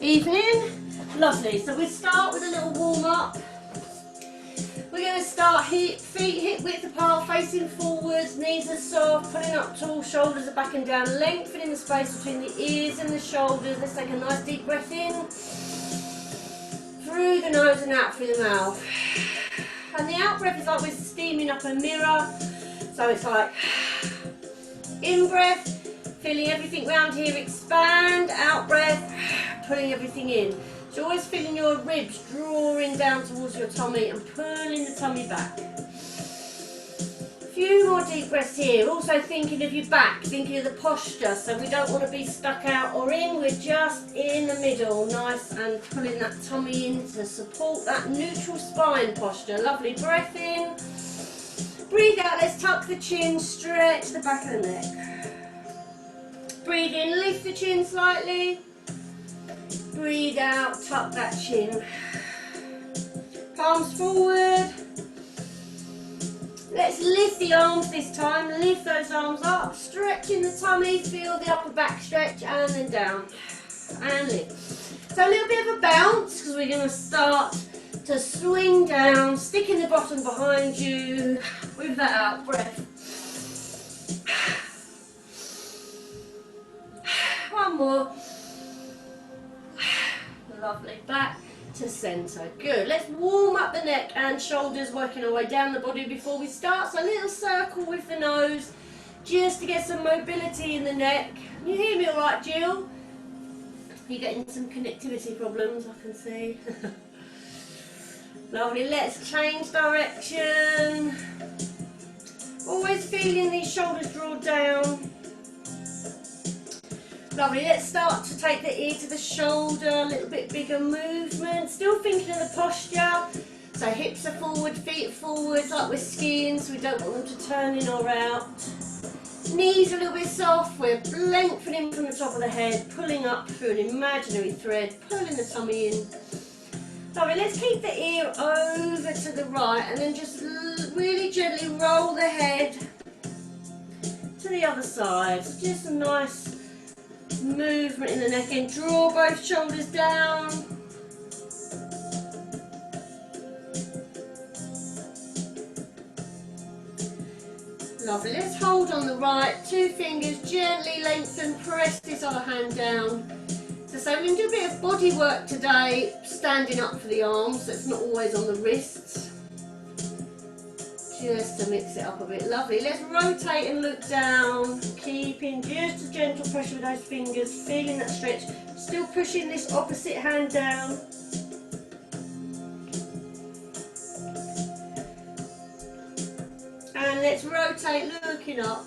Evening. Lovely. So we start with a little warm up. We're going to start feet hip width apart, facing forwards, knees are soft, pulling up tall, shoulders are back and down, lengthening the space between the ears and the shoulders. Let's take a nice deep breath in, through the nose and out through the mouth. And the out breath is like we're steaming up a mirror. So it's like, in breath, feeling everything around here expand, out breath, pulling everything in. So always feeling your ribs drawing down towards your tummy and pulling the tummy back. A few more deep breaths here. Also thinking of your back, thinking of the posture. So we don't want to be stuck out or in, we're just in the middle. Nice, and pulling that tummy in to support that neutral spine posture. Lovely, breath in. Breathe out, let's tuck the chin, stretch the back of the neck. Breathe in, lift the chin slightly. Breathe out, tuck that chin. Palms forward. Let's lift the arms this time. Lift those arms up, stretching the tummy, feel the upper back stretch, and then down. And lift. So a little bit of a bounce, because we're going to start to swing down, sticking the bottom behind you with that out breath. One more. Lovely, back to centre. Good. Let's warm up the neck and shoulders, working our way down the body before we start. So a little circle with the nose, just to get some mobility in the neck. Can you hear me all right, Jill? You're getting some connectivity problems, I can see. Lovely. Let's change direction. Always feeling these shoulders draw down. Lovely, let's start to take the ear to the shoulder, a little bit bigger movement. Still thinking of the posture. So hips are forward, feet are forward, like we're skiing, so we don't want them to turn in or out. Knees are a little bit soft, we're lengthening from the top of the head, pulling up through an imaginary thread, pulling the tummy in. Lovely, let's keep the ear over to the right and then just really gently roll the head to the other side. So just a nice movement in the neck and draw both shoulders down. Lovely, let's hold on the right, two fingers, gently lengthen, press this other hand down. So we're going to do a bit of body work today, standing up for the arms, so it's not always on the wrists. Just to mix it up a bit. Lovely. Let's rotate and look down, keeping just a gentle pressure with those fingers, feeling that stretch. Still pushing this opposite hand down. And let's rotate, looking up.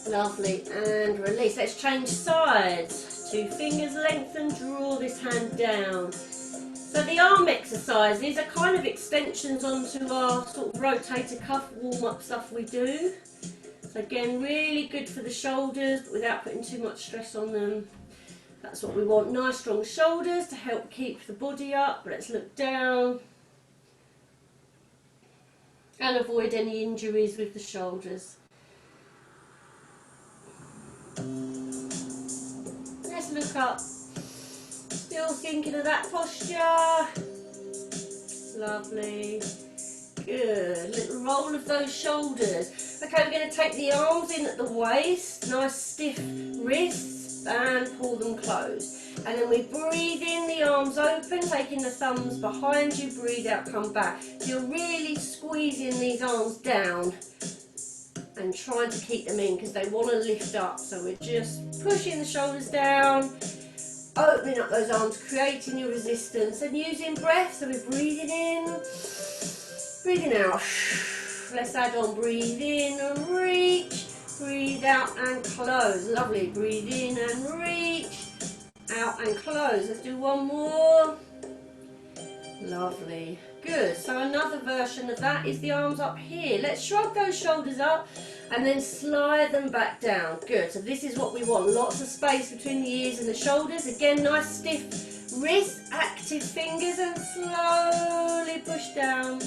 Lovely. And release. Let's change sides. Two fingers lengthen, draw this hand down. So the arm exercises are kind of extensions onto our sort of rotator cuff warm-up stuff we do. So again, really good for the shoulders, but without putting too much stress on them. That's what we want, nice strong shoulders to help keep the body up. Let's look down and avoid any injuries with the shoulders. Let's look up. Still thinking of that posture. Lovely. Good. Little roll of those shoulders. Okay, we're going to take the arms in at the waist. Nice stiff wrists and pull them closed. And then we breathe in, the arms open, taking the thumbs behind you. Breathe out, come back. So you're really squeezing these arms down and trying to keep them in because they want to lift up. So we're just pushing the shoulders down, opening up those arms, creating your resistance and using breath. So we're breathing in, breathing out. Let's add on, breathe in and reach, breathe out and close. Lovely, breathe in and reach, out and close. Let's do one more. Lovely, good. So another version of that is the arms up here. Let's shrug those shoulders up and then slide them back down. Good, so this is what we want, lots of space between the ears and the shoulders. Again, nice stiff wrists, active fingers, and slowly push down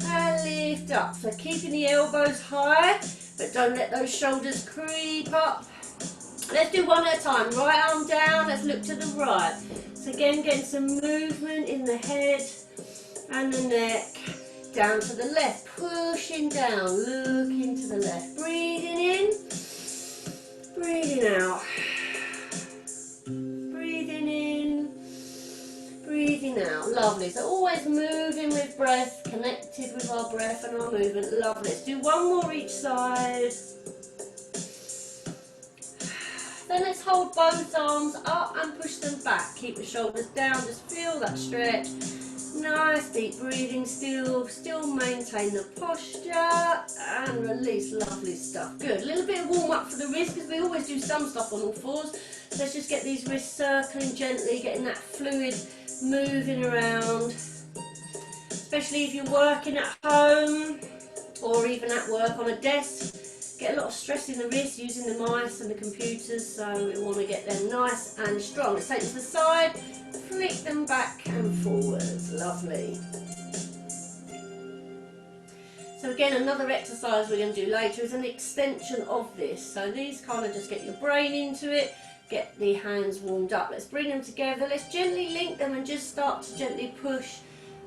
and lift up. So keeping the elbows high, but don't let those shoulders creep up. Let's do one at a time. Right arm down, let's look to the right. So again, getting some movement in the head and the neck. Down to the left, pushing down, looking to the left. Breathing in, breathing out. Breathing in, breathing out. Lovely. So always moving with breath, connected with our breath and our movement. Lovely. Let's do one more each side. Then let's hold both arms up and push them back. Keep the shoulders down, just feel that stretch. Nice deep breathing, still maintain the posture and release. Lovely stuff. Good. A little bit of warm up for the wrists because we always do some stuff on all fours. Let's just get these wrists circling gently, getting that fluid moving around. Especially if you're working at home or even at work on a desk. Get a lot of stress in the wrists using the mice and the computers, so we want to get them nice and strong. Let's take them to the side, flick them back and forwards. Lovely. So again, another exercise we're going to do later is an extension of this. So these kind of just get your brain into it, get the hands warmed up. Let's bring them together. Let's gently link them and just start to gently push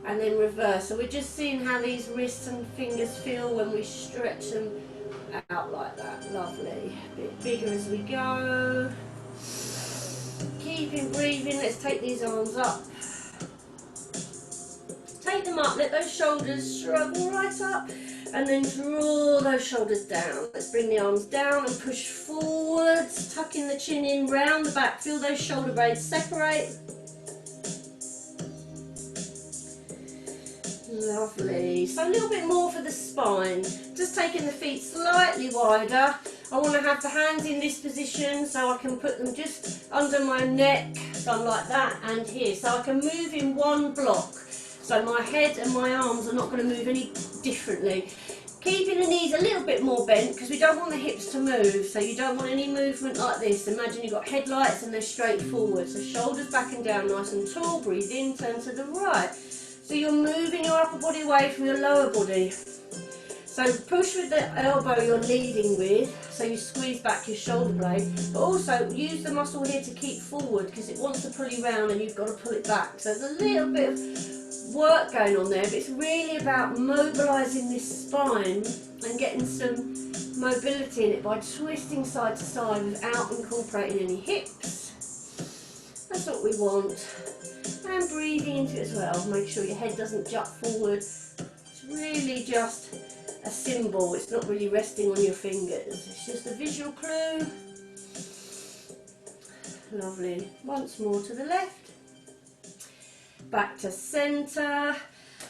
and then reverse. So we're just seeing how these wrists and fingers feel when we stretch them out like that. Lovely. A bit bigger as we go. Keeping breathing. Let's take these arms up. Take them up. Let those shoulders shrug right up and then draw those shoulders down. Let's bring the arms down and push forwards, tucking the chin in, round the back. Feel those shoulder blades separate. Lovely. So a little bit more for the spine. Just taking the feet slightly wider. I want to have the hands in this position so I can put them just under my neck, done like that, and here. So I can move in one block. So my head and my arms are not going to move any differently. Keeping the knees a little bit more bent because we don't want the hips to move. So you don't want any movement like this. Imagine you've got headlights and they're straight forward. So shoulders back and down nice and tall. Breathe in, turn to the right. So you're moving your upper body away from your lower body. So push with the elbow you're leading with, so you squeeze back your shoulder blade, but also use the muscle here to keep forward because it wants to pull you round and you've got to pull it back. So there's a little bit of work going on there, but it's really about mobilising this spine and getting some mobility in it by twisting side to side without incorporating any hips. That's what we want. And breathing into it as well. Make sure your head doesn't jut forward. It's really just a symbol. It's not really resting on your fingers. It's just a visual clue. Lovely. Once more to the left. Back to centre.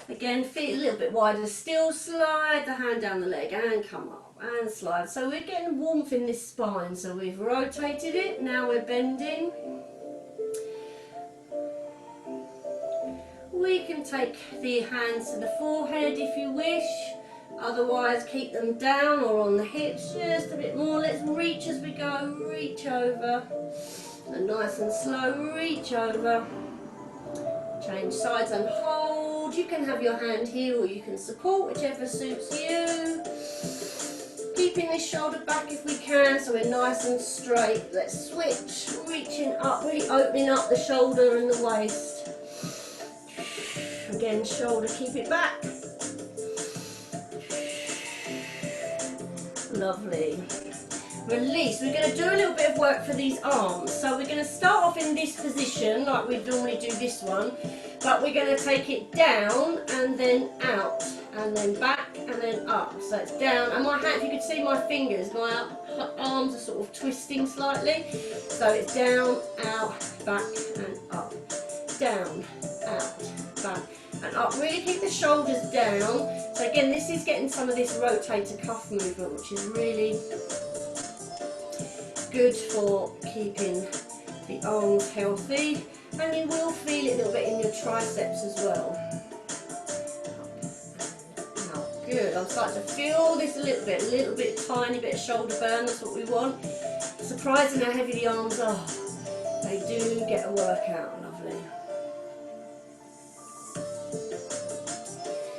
Again, feet a little bit wider. Still slide the hand down the leg and come up and slide. So we're getting warmth in this spine. So we've rotated it. Now we're bending. We can take the hands to the forehead if you wish, otherwise keep them down or on the hips just a bit more. Let's reach as we go, reach over, and nice and slow, reach over, change sides and hold. You can have your hand here or you can support, whichever suits you. Keeping this shoulder back if we can so we're nice and straight. Let's switch, reaching up, really opening up the shoulder and the waist. Again, shoulder, keep it back. Lovely. Release. We're going to do a little bit of work for these arms. So we're going to start off in this position like we normally do this one, but we're going to take it down and then out and then back and then up. So it's down, and my hand, if you could see my fingers, my arms are sort of twisting slightly. So it's down, out, back and up. Down, out, back and up. Really keep the shoulders down. So again, this is getting some of this rotator cuff movement, which is really good for keeping the arms healthy, and you will feel it a little bit in your triceps as well. Now, good. I'm starting to feel this a little bit tiny bit of shoulder burn. That's what we want. Surprising how heavy the arms are. They do get a workout. Lovely.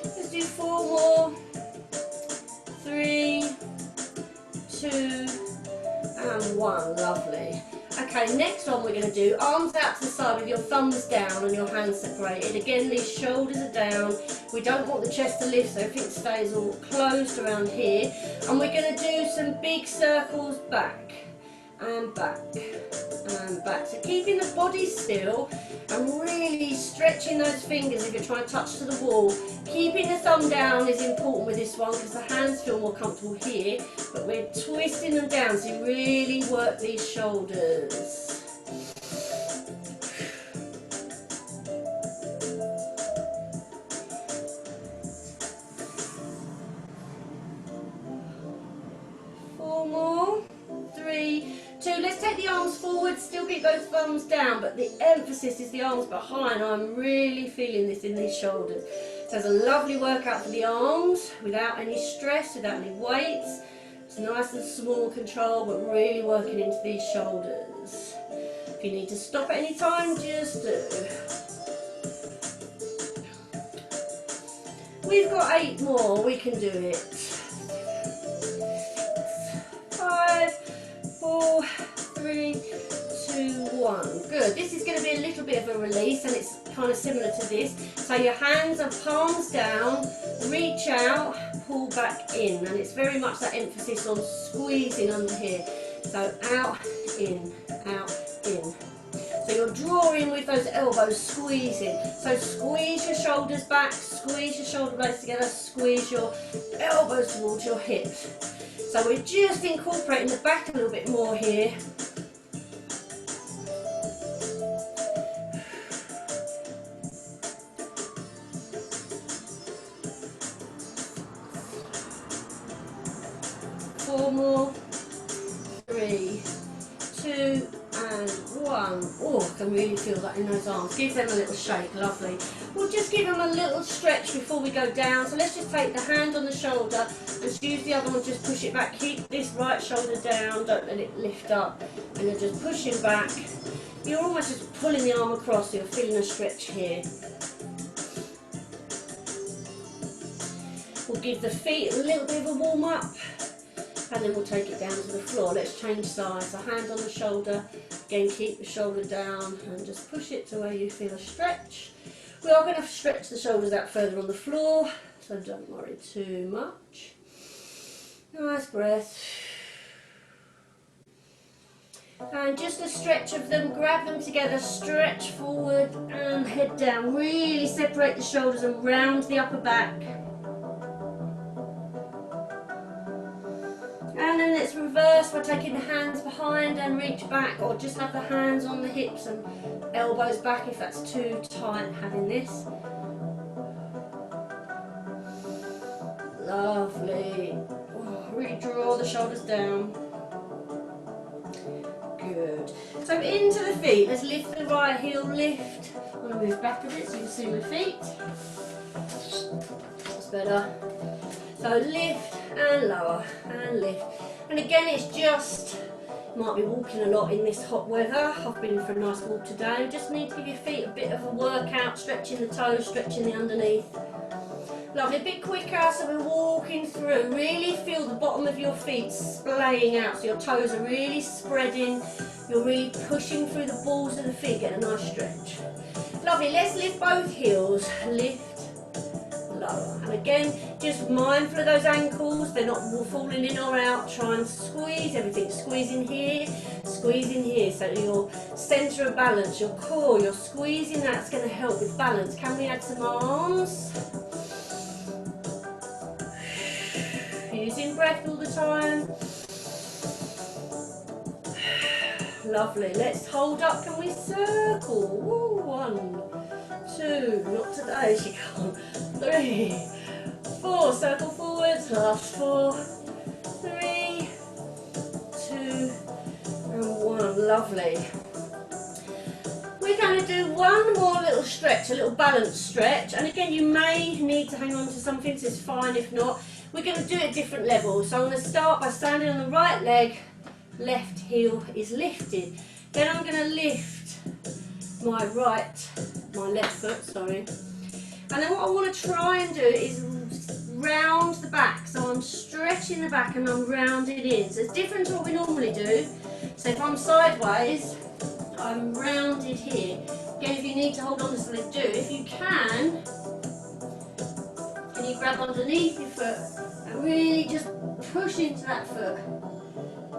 Let's do 4 more. 3, 2, and 1. Lovely. Okay, next one we're going to do arms out to the side with your thumbs down and your hands separated. Again, these shoulders are down. We don't want the chest to lift, so everything stays all closed around here. And we're going to do some big circles back and back and back. So keeping the body still and really stretching those fingers if you're trying to touch to the wall. Keeping the thumb down is important with this one because the hands feel more comfortable here, but we're twisting them down so you really work these shoulders. Four more. 3, 2. Let's take the arms forward, still keep those thumbs down, but the emphasis is the arms behind. I'm really feeling this in these shoulders. So it's a lovely workout for the arms, without any stress, without any weights. It's nice and small control, but really working into these shoulders. If you need to stop at any time, just do. We've got 8 more, we can do it. 5, 4, 3, 2, 1. Good. This is going to be a little bit of a release, and it's kind of similar to this. So your hands are palms down, reach out, pull back in, and it's very much that emphasis on squeezing under here. So out, in, out, in. So you're drawing with those elbows, squeezing. So squeeze your shoulders back, squeeze your shoulder blades together, squeeze your elbows towards your hips. So we're just incorporating the back a little bit more here. Four more. 3, 2, and 1. Oh, I can really feel that in those arms. Give them a little shake, lovely. We'll just give them a little stretch before we go down. So let's just take the hand on the shoulder and use the other one, just push it back. Keep this right shoulder down, don't let it lift up. And you're just pushing back. You're almost just pulling the arm across, so you're feeling a stretch here. We'll give the feet a little bit of a warm up. And then we'll take it down to the floor. Let's change sides. The hand on the shoulder. Again, keep the shoulder down and just push it to where you feel a stretch. We are going to stretch the shoulders out further on the floor, so don't worry too much. Nice breath. And just a stretch of them. Grab them together, stretch forward and head down. Really separate the shoulders and round the upper back. And then let's reverse by taking the hands behind and reach back, or just have the hands on the hips and elbows back if that's too tight having this. Lovely. Oh, really draw the shoulders down. Good. So into the feet. Let's lift the right heel, lift. I'm going to move back a bit so you can see my feet. That's better. So lift and lower and lift. And again, it's just, might be walking a lot in this hot weather. I've been for a nice walk today. Just need to give your feet a bit of a workout, stretching the toes, stretching the underneath. Lovely, a bit quicker, so we're walking through. Really feel the bottom of your feet splaying out, so your toes are really spreading. You're really pushing through the balls of the feet, get a nice stretch. Lovely, let's lift both heels. Lift. Lower. And again, just mindful of those ankles, they're not falling in or out. Try and squeeze everything, squeeze in here, so your centre of balance, your core, you're squeezing, that's going to help with balance. Can we add some arms? Using breath all the time. Lovely, let's hold up, can we circle? Woo, 1, 2, not today, she can't. 3, 4, circle forwards, last 4, 3, 2, and 1, lovely. We're going to do one more little stretch, a little balance stretch, and again you may need to hang on to something, so it's fine if not. We're going to do it at different levels, so I'm going to start by standing on the right leg, left heel is lifted. Then I'm going to lift my left foot, sorry. And then what I want to try and do is round the back. So I'm stretching the back and I'm rounding in. So it's different to what we normally do. So if I'm sideways, I'm rounded here. Again, if you need to hold on to something, do. If you can you grab underneath your foot and really just push into that foot,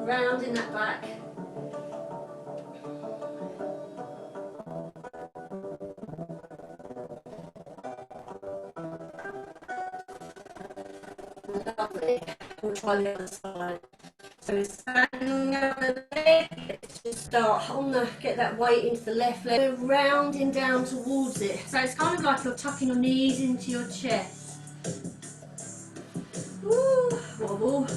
rounding that back. Lovely. We'll try the other side. So we're standing over the leg. Let's just start on the, get that weight into the left leg. We're rounding down towards it. So it's kind of like you're tucking your knees into your chest. Woo, wobble.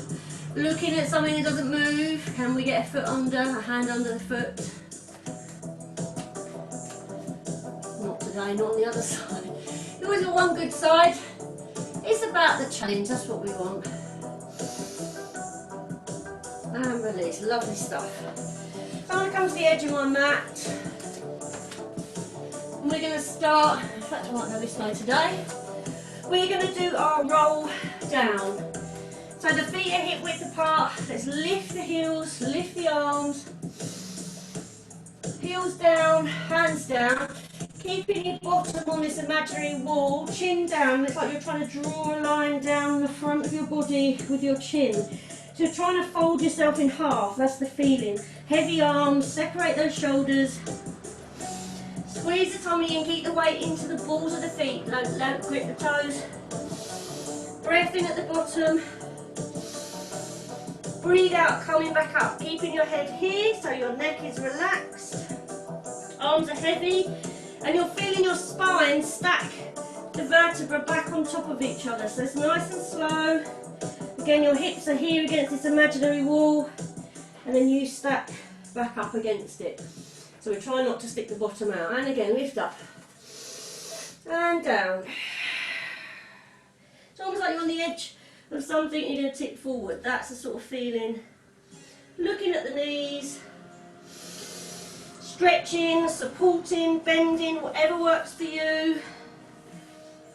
Looking at something that doesn't move. Can we get a foot under, a hand under the foot? Not today, not on the other side. You always got one good side. It's about the challenge, that's what we want. And release, lovely stuff. So I'm going to come to the edge of my mat. And we're going to start, in fact I might go this way today. We're going to do our roll down. So the feet are hip width apart. Let's lift the heels, lift the arms. Heels down, hands down. Keeping your bottom on this imaginary wall, chin down. It's like you're trying to draw a line down the front of your body with your chin. So you're trying to fold yourself in half, that's the feeling. Heavy arms, separate those shoulders. Squeeze the tummy and keep the weight into the balls of the feet. Don't grip the toes. Breath in at the bottom. Breathe out, coming back up. Keeping your head here so your neck is relaxed. Arms are heavy. And you're feeling your spine stack the vertebra back on top of each other. So it's nice and slow. Again, your hips are here against this imaginary wall. And then you stack back up against it. So we try not to stick the bottom out. And again, lift up. And down. It's almost like you're on the edge of something, you're going to tip forward. That's the sort of feeling. Looking at the knees. Stretching, supporting, bending, whatever works for you.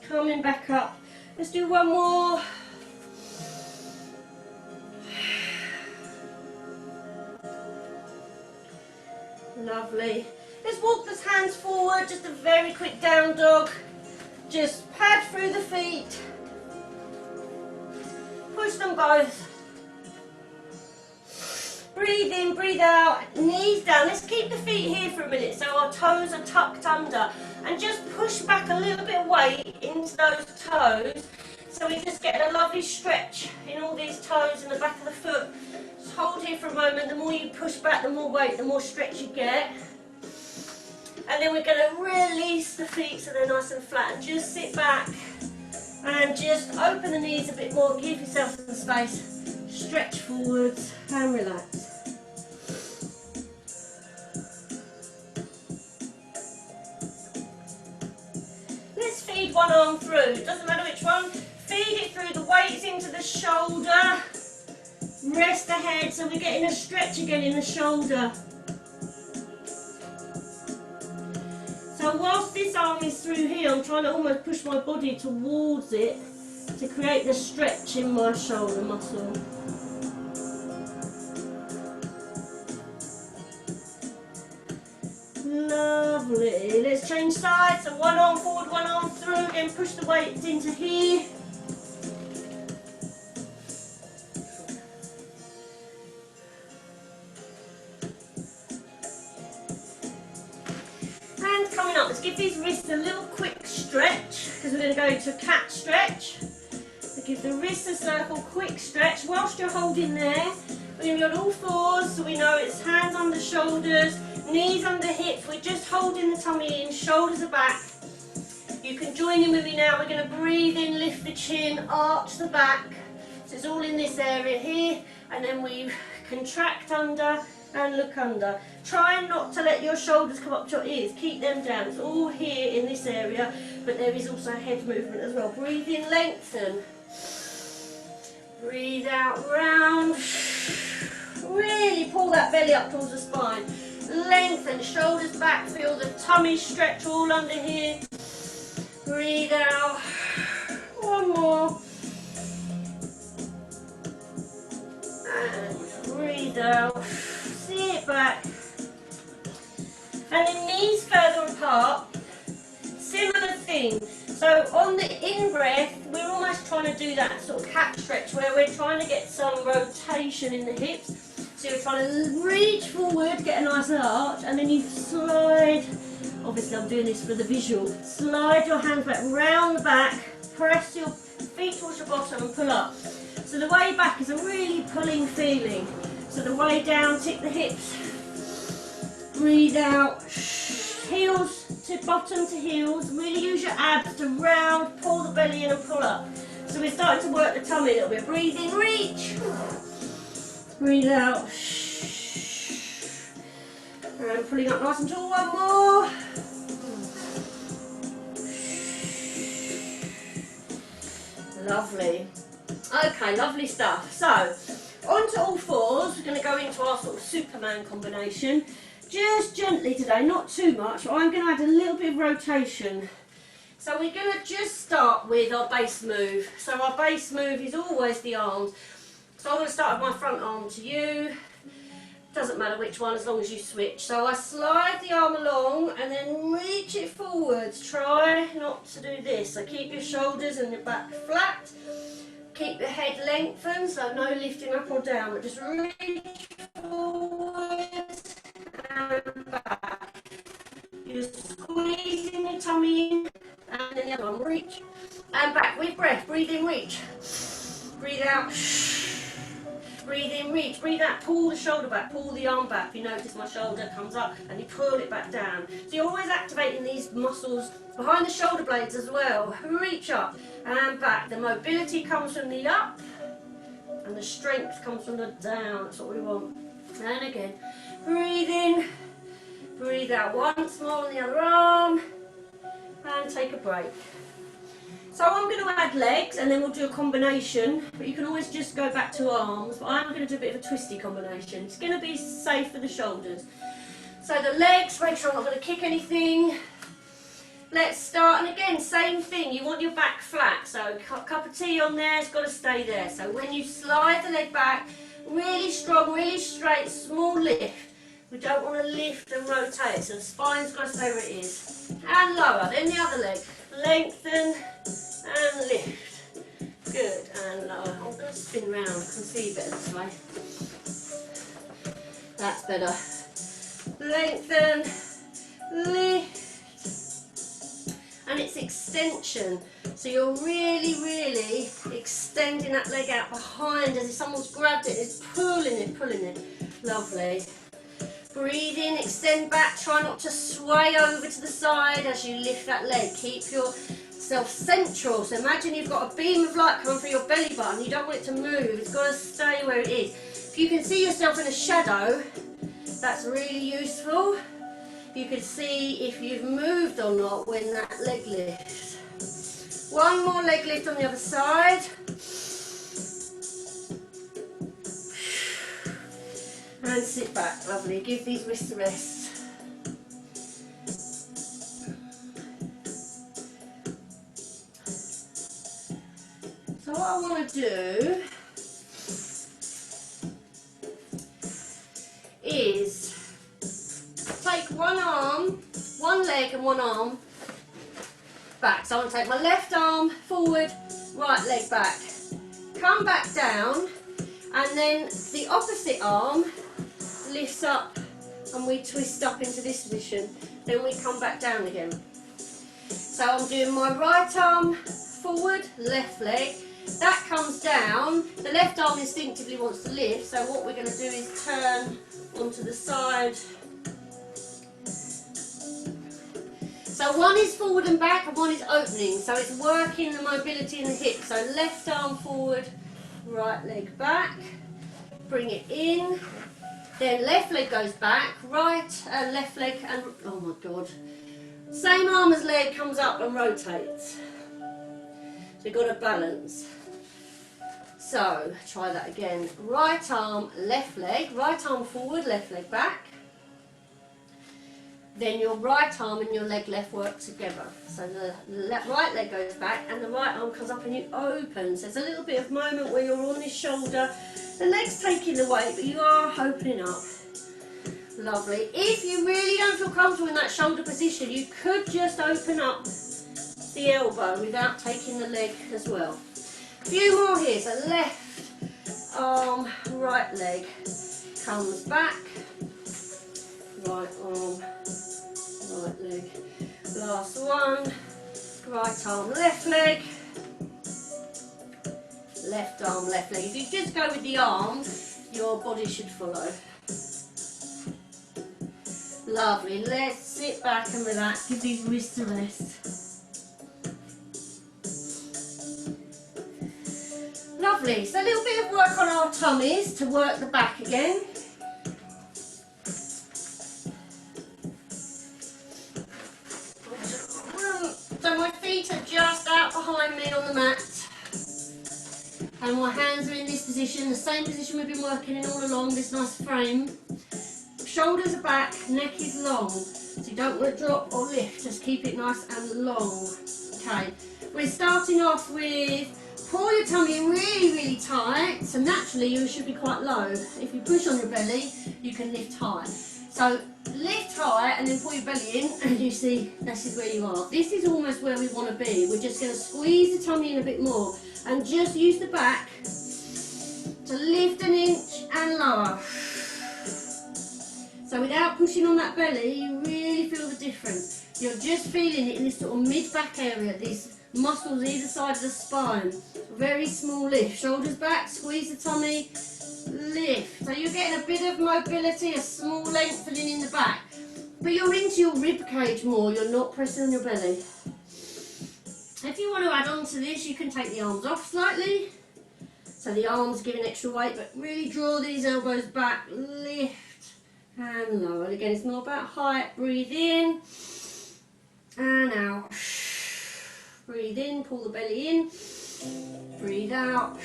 Coming back up. Let's do one more. Lovely. Let's walk those hands forward, just a very quick down dog. Just pad through the feet. Push them both. Breathe in, breathe out, knees down. Let's keep the feet here for a minute so our toes are tucked under. And just push back a little bit of weight into those toes so we just get a lovely stretch in all these toes and the back of the foot. Just hold here for a moment. The more you push back, the more weight, the more stretch you get. And then we're going to release the feet so they're nice and flat. And just sit back and just open the knees a bit more. Give yourself some space. Stretch forwards and relax. Let's feed one arm through. It doesn't matter which one. Feed it through. The weight's into the shoulder. Rest the head so we're getting a stretch again in the shoulder. So whilst this arm is through here, I'm trying to almost push my body towards it to create the stretch in my shoulder muscle. Lovely. Let's change sides. So one arm forward, one arm through. Again, push the weight into here. And coming up, let's give these wrists a little quick stretch because we're going to go into a cat stretch. So give the wrists a circle, quick stretch. Whilst you're holding there, we're going to be on all fours so we know it's hands under shoulders. Knees under hips, we're just holding the tummy in, shoulders are back. You can join in with me now. We're going to breathe in, lift the chin, arch the back. So it's all in this area here. And then we contract under and look under. Try not to let your shoulders come up to your ears. Keep them down. It's all here in this area. But there is also head movement as well. Breathe in, lengthen. Breathe out, round. Really pull that belly up towards the spine. Lengthen, shoulders back, feel the tummy stretch all under here. Breathe out. One more. breathe out, sit back. And then knees further apart, similar thing. So on the in-breath, we're almost trying to do that sort of cat stretch where we're trying to get some rotation in the hips. So you're trying to reach forward, get a nice arch, and then you slide. Obviously I'm doing this for the visual. Slide your hands back, round the back, press your feet towards your bottom and pull up. So the way back is a really pulling feeling. So the way down, tip the hips. Breathe out, heels to bottom to heels, really use your abs to round, pull the belly in and pull up. So we're starting to work the tummy a little bit. Breathe in, reach. Breathe out. And pulling up nice and tall, one more. Lovely. Okay, lovely stuff. So, onto all fours, we're going to go into our sort of Superman combination. Just gently today, not too much, but I'm going to add a little bit of rotation. So we're going to just start with our base move. So our base move is always the arms. So I'm going to start with my front arm to you. Doesn't matter which one as long as you switch. So I slide the arm along and then reach it forwards. Try not to do this. So keep your shoulders and your back flat. Keep your head lengthened, so no lifting up or down, but just reach forwards and back. You're squeezing your tummy in, and then the other one, reach and back with breath. Breathe in, reach. Breathe out. Breathe in, reach. Breathe out, pull the shoulder back, pull the arm back. If you notice my shoulder comes up and you pull it back down. So you're always activating these muscles behind the shoulder blades as well. Reach up and back. The mobility comes from the up and the strength comes from the down. That's what we want. And again, breathe in, breathe out once more on the other arm and take a break. So I'm going to add legs and then we'll do a combination, but you can always just go back to arms, but I'm going to do a bit of a twisty combination. It's going to be safe for the shoulders. So the legs, make sure I'm not going to kick anything. Let's start, and again, same thing, you want your back flat, so a cup of tea on there, it's got to stay there. So when you slide the leg back, really strong, really straight, small lift. We don't want to lift and rotate, so the spine's got to stay where it is. And lower, then the other leg. Lengthen and lift. Good, and lower. I'm going to spin round, I can see better this way. That's better. Lengthen, lift. And it's extension. So you're really, really extending that leg out behind as if someone's grabbed it, it's pulling it, pulling it. Lovely. Breathe in, extend back, try not to sway over to the side as you lift that leg. Keep yourself central. So imagine you've got a beam of light coming through your belly button. You don't want it to move, it's got to stay where it is. If you can see yourself in a shadow, that's really useful. You can see if you've moved or not when that leg lifts. One more leg lift on the other side. And sit back, lovely. Give these wrists a rest. So what I want to do is take one arm, one leg and one arm back. So I want to take my left arm forward, right leg back. Come back down, and then the opposite arm lifts up and we twist up into this position, then we come back down again. So I'm doing my right arm forward, left leg, that comes down, the left arm instinctively wants to lift, so what we're going to do is turn onto the side. So one is forward and back and one is opening, so it's working the mobility in the hips. So left arm forward, right leg back, bring it in. Then left leg goes back, right and left leg, and oh my god. Same arm as leg comes up and rotates. So you've got to balance. So try that again. Right arm, left leg, right arm forward, left leg back. then your right arm and your leg left work together. So the right leg goes back and the right arm comes up and you open. So there's a little bit of moment where you're on this shoulder, the leg's taking the weight, but you are opening up. Lovely. If you really don't feel comfortable in that shoulder position, you could just open up the elbow without taking the leg as well. A few more here. So left arm, right leg comes back. Right arm, right leg. Last one. Right arm, left leg. Left arm, left leg. If you just go with the arms, your body should follow. Lovely. Let's sit back and relax. Give these wrists a rest. Lovely. So a little bit of work on our tummies to work the back again. So my feet are just out behind me on the mat. And my hands are in this position, the same position we've been working in all along, this nice frame. Shoulders are back, neck is long, so you don't want to drop or lift, just keep it nice and long. Okay, we're starting off with pull your tummy in really, really tight, so naturally you should be quite low. If you push on your belly, you can lift high. So lift high and then pull your belly in, and you see this is where you are. This is almost where we want to be. We're just going to squeeze the tummy in a bit more and just use the back to lift an inch and lower. So without pushing on that belly, you really feel the difference. You're just feeling it in this sort of mid-back area, these muscles either side of the spine. Very small lift. Shoulders back, squeeze the tummy, lift. So you're getting a bit of mobility, a small lengthening in the back. But you're into your rib cage more, you're not pressing on your belly. If you want to add on to this, you can take the arms off slightly. So the arms give an extra weight, but really draw these elbows back, lift. And lower. Again, it's more about height. Breathe in and out. Breathe in, pull the belly in. Breathe out.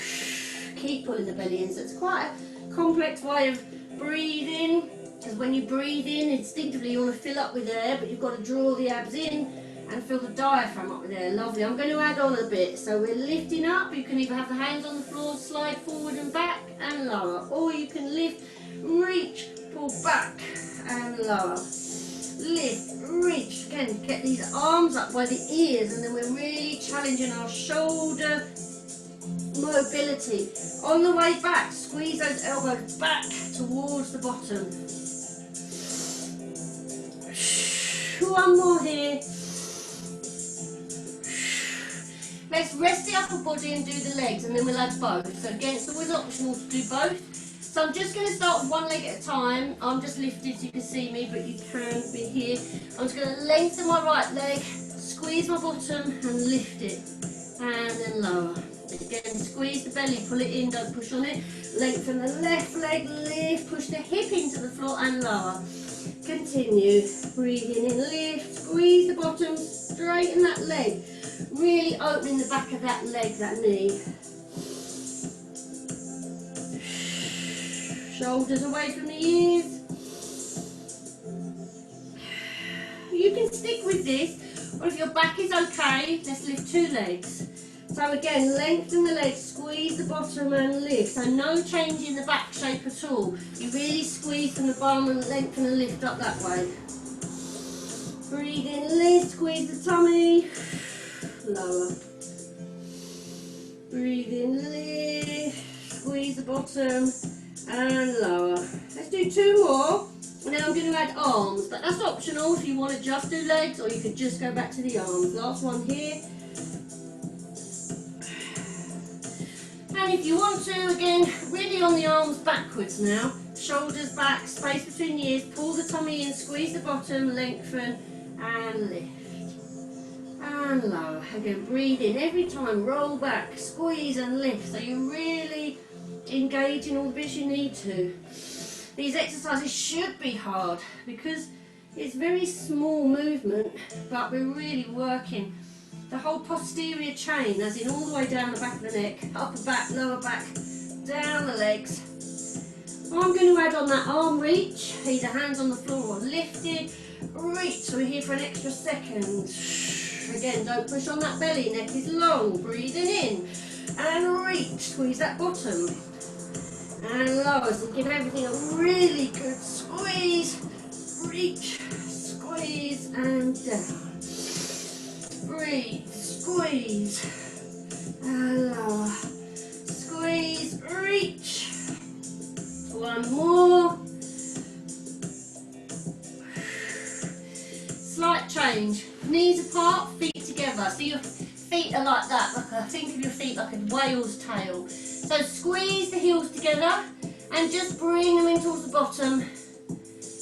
Keep pulling the belly in. So it's quite a complex way of breathing, because when you breathe in, instinctively you want to fill up with air, but you've got to draw the abs in and fill the diaphragm up with air. Lovely. I'm going to add on a bit. So we're lifting up. You can either have the hands on the floor, slide forward and back and lower, or you can lift, reach, pull back and lower. Lift, reach. Again, get these arms up by the ears, and then we're really challenging our shoulder mobility. On the way back, squeeze those elbows back towards the bottom. One more here. Let's rest the upper body and do the legs, and then we'll add both. So again, it's always optional to do both. So I'm just going to start with one leg at a time. I'm just lifted so you can see me, but you can be here. I'm just going to lengthen my right leg, squeeze my bottom and lift it. And then lower. Again, squeeze the belly, pull it in, don't push on it. Lengthen the left leg, lift, push the hip into the floor and lower. Continue. Breathing in, lift, squeeze the bottom, straighten that leg. Really opening the back of that leg, that knee. Shoulders away from the ears. You can stick with this, or if your back is okay, let's lift two legs. So again, lengthen the legs, squeeze the bottom and lift. So no change in the back shape at all. You really squeeze from the bottom and lengthen and lift up that way. Breathe in, lift, squeeze the tummy, lower. Breathe in, lift, squeeze the bottom and lower. Let's do two more, and then I'm going to add arms, but that's optional if you want to just do legs, or you could just go back to the arms. Last one here. And if you want to, again, really on the arms backwards now. Shoulders back, space between the ears, pull the tummy in, squeeze the bottom, lengthen and lift. And lower. Again, breathe in every time, roll back, squeeze and lift. So you're really engaging all the bits you need to. These exercises should be hard because it's very small movement, but we're really working the whole posterior chain, as in all the way down the back of the neck, upper back, lower back, down the legs, I'm going to add on that arm reach, either hands on the floor or lifted. Reach, so we're here for an extra second. Again, don't push on that belly, neck is long, breathing in. And reach, squeeze that bottom. And lower, so give everything a really good squeeze. Reach, squeeze, and down. Breathe, squeeze, and lower. Squeeze, reach. One more. Slight change. Knees apart, feet together. So your feet are like that. Think of your feet like a whale's tail. So squeeze the heels together and just bring them in towards the bottom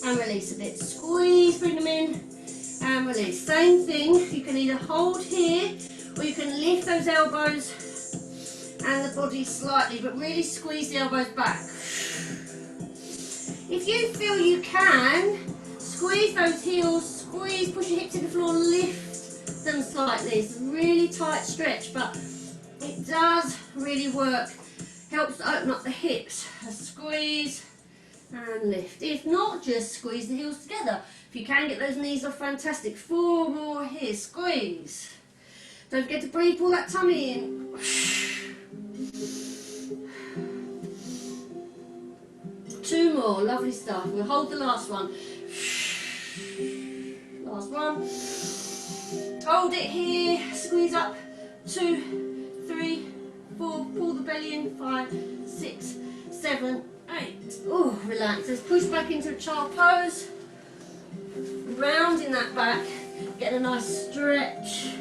and release a bit. Squeeze, bring them in and release. Same thing. You can either hold here or you can lift those elbows and the body slightly, but really squeeze the elbows back. If you feel you can, squeeze those heels, squeeze, push your hips to the floor, lift them slightly. It's a really tight stretch, but it does really work. Helps to open up the hips. A squeeze and lift. If not, just squeeze the heels together. If you can get those knees off, fantastic. 4 more here, squeeze. Don't forget to breathe, pull that tummy in. Two more, lovely stuff. We'll hold the last one. Last one. Hold it here, squeeze up. 2, 3, 4, pull the belly in. 5, 6, 7, 8. Oh, relax. Let's push back into a child pose. Rounding that back, getting a nice stretch.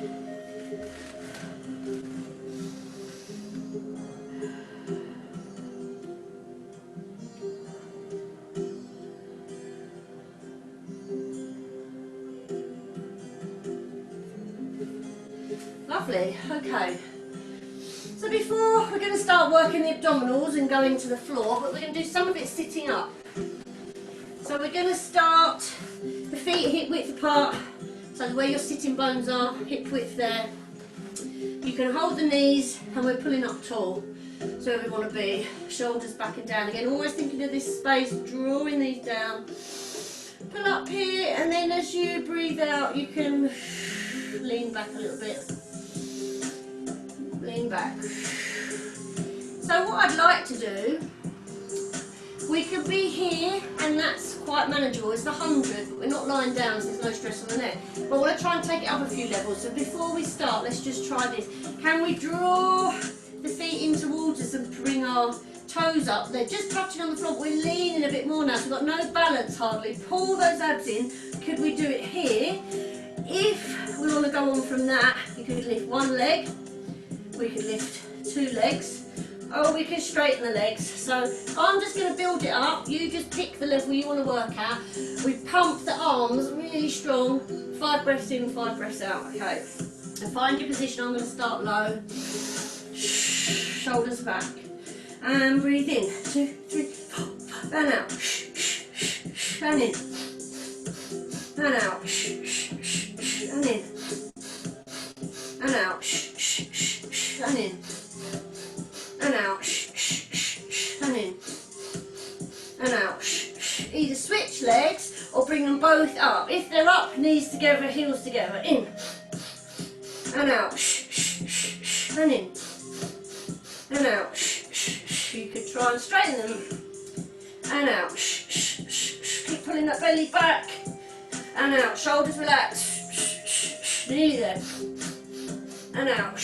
Lovely, okay. So before, we're going to start working the abdominals and going to the floor, but we're going to do some of it sitting up. So we're going to start the feet hip width apart, so where your sitting bones are, hip width there. You can hold the knees and we're pulling up tall. So where we want to be, shoulders back and down again, always thinking of this space, drawing these down. Pull up here, and then as you breathe out you can lean back a little bit. Lean back. So what I'd like to do, we could be here, and that's quite manageable. It's the 100, but we're not lying down, so there's no stress on the neck. But I want to try and take it up a few levels. So before we start, let's just try this. Can we draw the feet in towards us and bring our toes up? They're just touching on the floor. We're leaning a bit more now, so we've got no balance hardly. Pull those abs in. Could we do it here? If we want to go on from that, we could lift one leg. We could lift 2 legs. Or we can straighten the legs. So I'm just going to build it up. You just pick the level you want to work at. We pump the arms really strong. 5 breaths in, 5 breaths out. Okay. And find your position. I'm going to start low. Shoulders back. And breathe in. 2, 3, 4, 5. And out. And in. And out. And in. And out. And in. And out, and in, and out. Either switch legs or bring them both up. If they're up, knees together, heels together. In, and out, and in, and out. You could try and straighten them. And out. Keep pulling that belly back. And out. Shoulders relax. Nearly there. And out.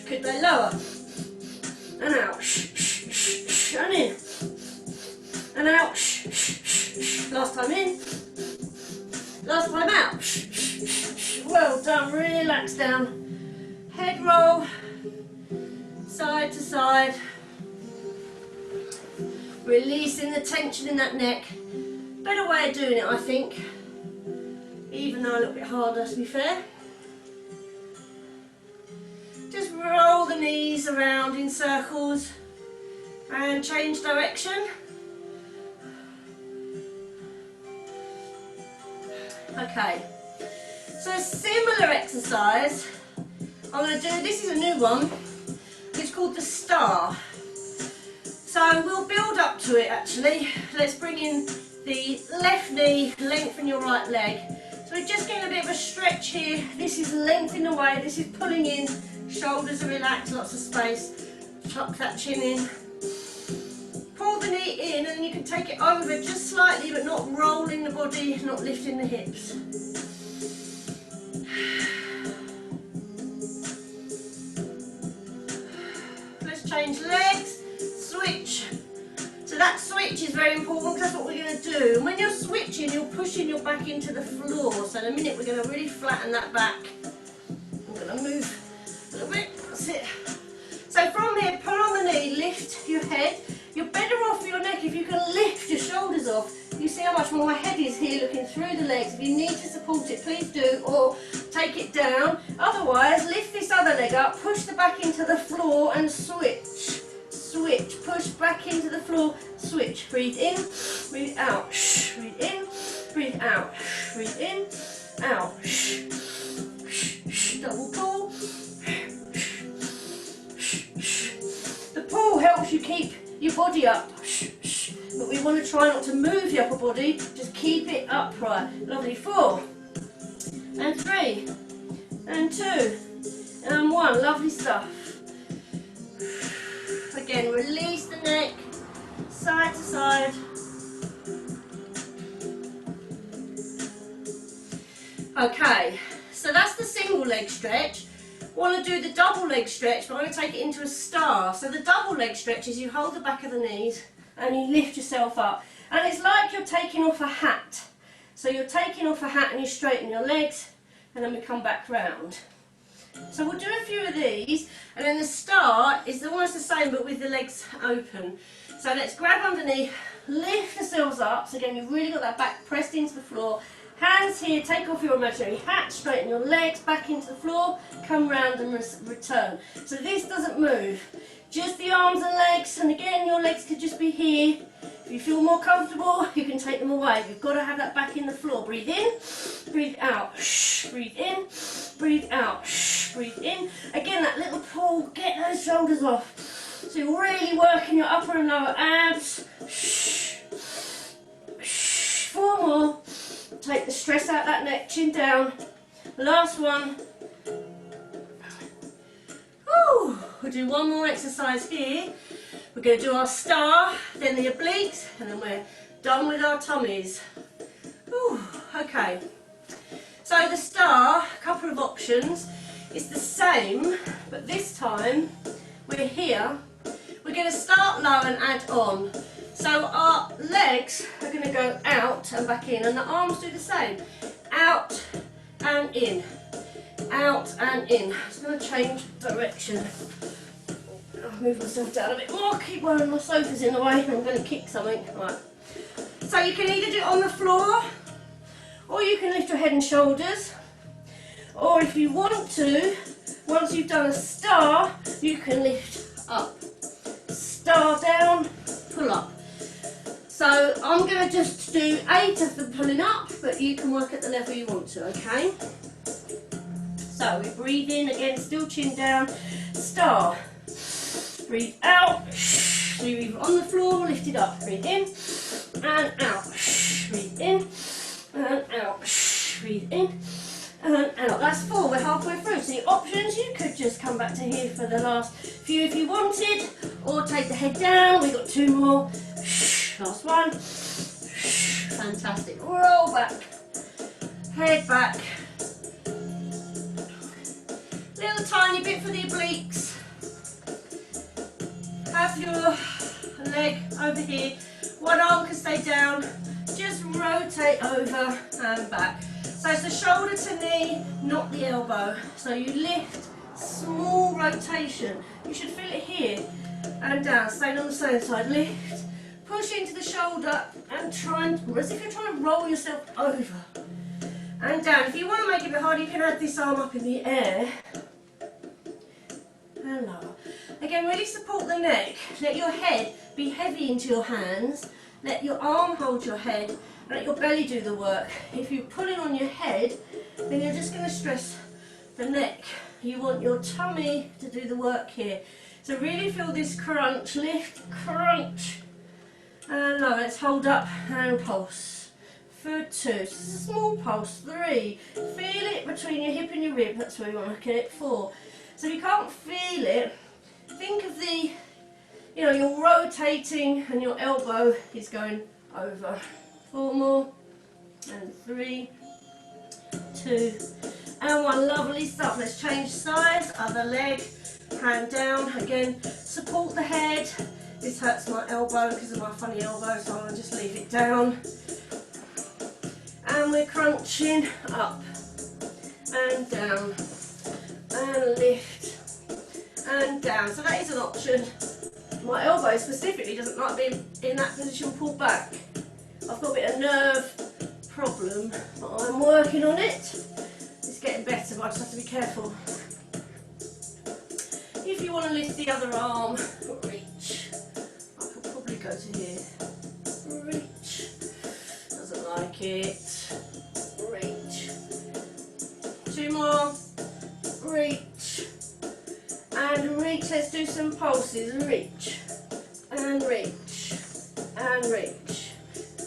Could they lower? And out, and in, and out, last time in, last time out. Well done, relax down, head roll, side to side, releasing the tension in that neck. Better way of doing it, I think, even though a little bit harder to be fair. Just roll the knees around in circles and change direction. Okay, so a similar exercise I'm going to do. This is a new one. It's called the star. So we'll build up to it actually. Let's bring in the left knee, lengthen your right leg. So we're just getting a bit of a stretch here. This is lengthening away, this is pulling in, shoulders are relaxed, lots of space. Tuck that chin in. Pull the knee in and then you can take it over just slightly, but not rolling the body, not lifting the hips. Let's change legs, switch. So that switch is very important because that's what we're going to do. And when you're switching, you're pushing your back into the floor. So in a minute, we're going to really flatten that back. I'm going to move a little bit. That's it. So from here, pull on the knee, lift your head. You're better off for your neck if you can lift your shoulders off. You see how much more my head is here looking through the legs. If you need to support it, please do, or take it down. Otherwise, lift this other leg up, push the back into the floor and switch. Switch, push back into the floor, switch. Breathe in, breathe out. Breathe in, breathe out. Breathe in, out. Double pull. The pull helps you keep your body up. But we want to try not to move the upper body, just keep it upright. Lovely. 4 and 3 and 2 and 1. Lovely stuff. Again, release the neck, side to side. Okay, so that's the single leg stretch. Want to do the double leg stretch, but I'm going to take it into a star. So the double leg stretch is you hold the back of the knees and you lift yourself up. And it's like you're taking off a hat. So you're taking off a hat and you straighten your legs and then we come back round. So we'll do a few of these, and then the star is almost the same but with the legs open. So let's grab underneath, lift ourselves up. So again, you've really got that back pressed into the floor. Hands here, take off your imaginary hat, straighten your legs back into the floor, come round and return. So this doesn't move, just the arms and legs, and again your legs could just be here. If you feel more comfortable, you can take them away. You've got to have that back in the floor. Breathe in, breathe out, breathe in, breathe out, breathe in. Again, that little pull, get those shoulders off. So you're really working your upper and lower abs. 4 more. Take the stress out that neck, chin down. Last one. Woo. We'll do one more exercise here. We're going to do our star, then the obliques, and then we're done with our tummies. Whew, okay. So the star, a couple of options. It's the same, but this time we're here. We're going to start low and add on. So our legs are going to go out and back in, and the arms do the same. Out and in. Out and in. I'm just going to change direction. I'll move myself down a bit more, keep one of my sofas in the way, I'm going to kick something. Right. So you can either do it on the floor, or you can lift your head and shoulders, or if you want to, once you've done a star, you can lift up. Star down, pull up. So I'm going to just do 8 of the pulling up, but you can work at the level you want to, okay? So we breathe in again, still chin down, star. Breathe out, breathe on the floor, lift it up, breathe in and out, breathe in and out, breathe in and out. That's 4, we're halfway through. So the options, you could just come back to here for the last few if you wanted, or take the head down. We've got 2 more, last one, fantastic, roll back, head back, little tiny bit for the obliques. Have your leg over here, one arm can stay down, just rotate over and back. So it's the shoulder to knee, not the elbow. So you lift, small rotation. You should feel it here and down, staying on the same side. Lift, push into the shoulder and try and, as if you're trying to roll yourself over. And down. If you want to make it a bit harder, you can add this arm up in the air. And lower. Again, really support the neck. Let your head be heavy into your hands. Let your arm hold your head. And let your belly do the work. If you're pulling on your head, then you're just going to stress the neck. You want your tummy to do the work here. So really feel this crunch, lift, crunch, and lower. Let's hold up and pulse. For 2, small pulse. 3, feel it between your hip and your rib, that's where you want to get it. 4, so if you can't feel it, think of the, you know, you're rotating and your elbow is going over. 4 more, and 3, 2, and 1. Lovely stuff. Let's change sides, other leg, hand down. Again, support the head. This hurts my elbow because of my funny elbow, so I'm going to just leave it down. And we're crunching up and down and lift and down. So that is an option. My elbow specifically doesn't like being in that position pulled back. I've got a bit of nerve problem, but I'm working on it. It's getting better, but I just have to be careful. If you want to lift the other arm, reach. I could probably go to here. Reach. Doesn't like it. Reach. 2 more. Reach. And reach. Let's do some pulses. Reach. And reach. And reach.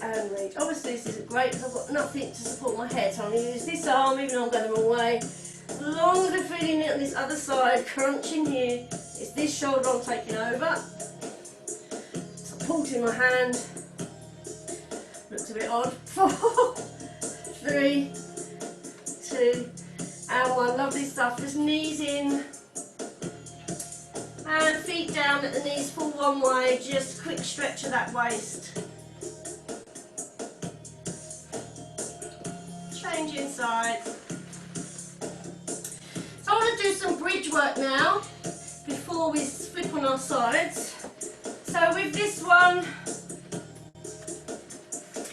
And reach. Obviously this isn't great because I've got nothing to support my head, so I'm going to use this arm even though I'm going the wrong way. As long as I'm feeling it on this other side, crunching here, it's this shoulder I'm taking over. Supporting my hand. Looks a bit odd. 4, 3, 2, and 1. Lovely stuff. Just knees in. And feet down, let the knees fall one way. Just quick stretch of that waist. Changing sides. So I want to do some bridge work now before we flip on our sides. So with this one,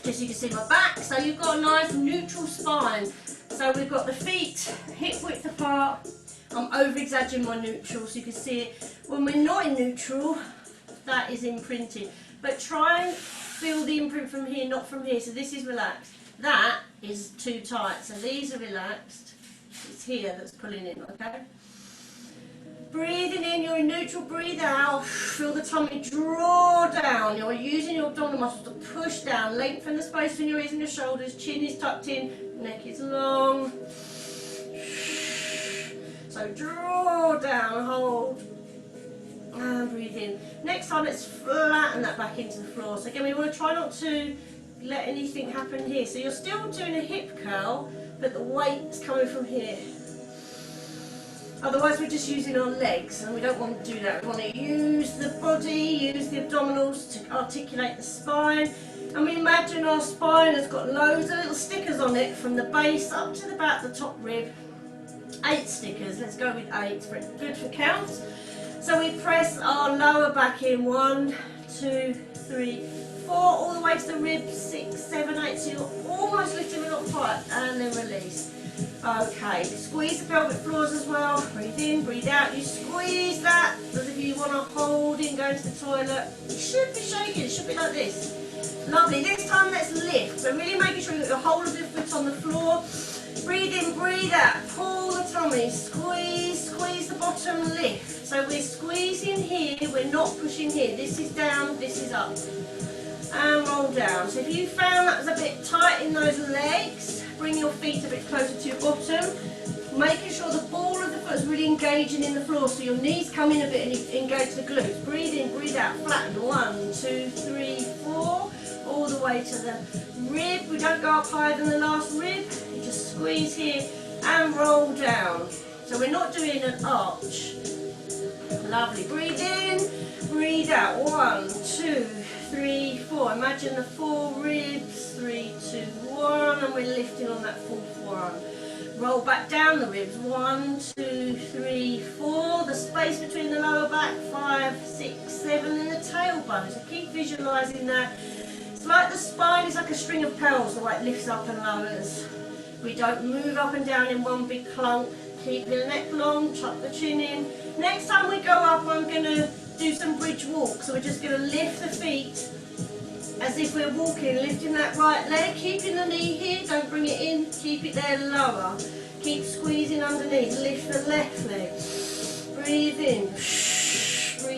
just so you can see my back, so you've got a nice neutral spine. So we've got the feet hip width apart. I'm over-exaggerating my neutral so you can see it. When we're not in neutral, that is imprinting. But try and feel the imprint from here, not from here. So this is relaxed. That is too tight. So these are relaxed. It's here that's pulling in, okay? Breathing in, you're in neutral, breathe out. Feel the tummy draw down. You're using your abdominal muscles to push down. Lengthen the space between your ears and your shoulders. Chin is tucked in, neck is long. So draw down, hold, and breathe in. Next time, let's flatten that back into the floor. So again, we want to try not to let anything happen here. So you're still doing a hip curl, but the weight's coming from here. Otherwise we're just using our legs, and we don't want to do that. We want to use the body, use the abdominals to articulate the spine. And we imagine our spine has got loads of little stickers on it from the base up to about the top rib. 8 stickers, let's go with 8, for good for counts. So we press our lower back in, 1, 2, 3, 4, all the way to the ribs, 6, 7, 8, so you're almost lifting it up tight, and then release. Okay, squeeze the pelvic floors as well, breathe in, breathe out, you squeeze that, as if you want to hold in, go to the toilet. You should be shaking, it should be like this. Lovely, this time let's lift, so really making sure you've got the whole of your foot on the floor. Breathe in, breathe out, pull the tummy, squeeze, squeeze the bottom, lift. So we're squeezing here, we're not pushing here. This is down, this is up. And roll down. So if you found that was a bit tight in those legs, bring your feet a bit closer to your bottom. Making sure the ball of the foot is really engaging in the floor, so your knees come in a bit and you engage the glutes. Breathe in, breathe out, flatten. 1, 2, 3, 4. All the way to the rib. We don't go up higher than the last rib. You just squeeze here and roll down. So we're not doing an arch. Lovely. Breathe in, breathe out. 1, 2, 3, 4. Imagine the 4 ribs. 3, 2, 1. And we're lifting on that 4th one. Roll back down the ribs. 1, 2, 3, 4. The space between the lower back. 5, 6, 7. And the tailbone. So keep visualising that. It's like the spine is like a string of pearls, the way it lifts up and lowers. We don't move up and down in one big clunk. Keep the neck long, tuck the chin in. Next time we go up, I'm going to do some bridge walk. So we're just going to lift the feet as if we're walking, lifting that right leg, keeping the knee here, don't bring it in, keep it there lower. Keep squeezing underneath, lift the left leg. Breathe in,